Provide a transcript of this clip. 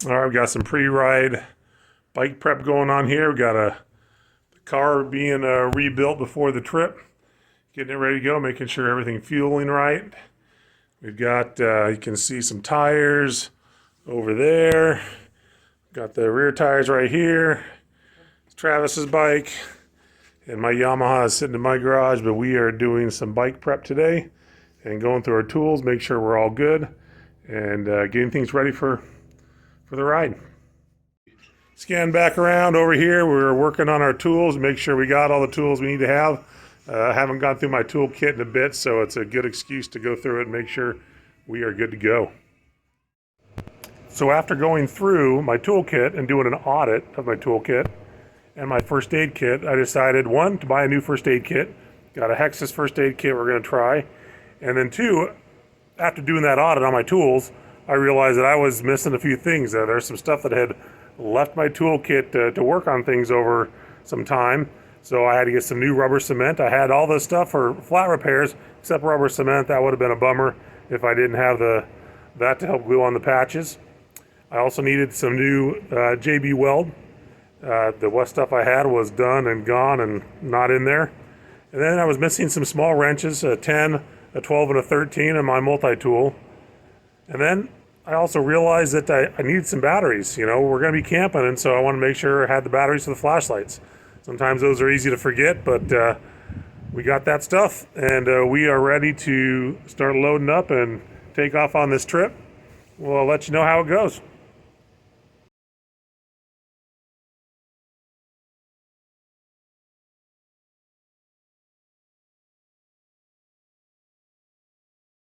All right, we got some pre-ride bike prep going on here. We got the car being rebuilt before the trip, getting it ready to go, making sure everything fueling right. We've got, you can see some tires over there. Got the rear tires right here. Travis's bike, and my Yamaha is sitting in my garage, but we are doing some bike prep today and going through our tools, make sure we're all good, and getting things ready for the ride. Scan back around over here. We're working on our tools, make sure we got all the tools we need to have. I haven't gone through my toolkit in a bit, so it's a good excuse to go through it and make sure we are good to go. So after going through my toolkit and doing an audit of my toolkit and my first aid kit, I decided, one, to buy a new first aid kit. Got a Hexus first aid kit we're going to try. And then two, after doing that audit on my tools, I realized that I was missing a few things. There's some stuff that had left my toolkit to work on things over some time. So I had to get some new rubber cement. I had all this stuff for flat repairs, except rubber cement. That would have been a bummer if I didn't have that to help glue on the patches. I also needed some new JB weld. The what stuff I had was done and gone and not in there. And then I was missing some small wrenches, a 10, a 12, and a 13 in my multi-tool. And then I also realized that I needed some batteries. You know, we're going to be camping, and so I want to make sure I had the batteries for the flashlights. Sometimes those are easy to forget, but we got that stuff, and we are ready to start loading up and take off on this trip. We'll let you know how it goes.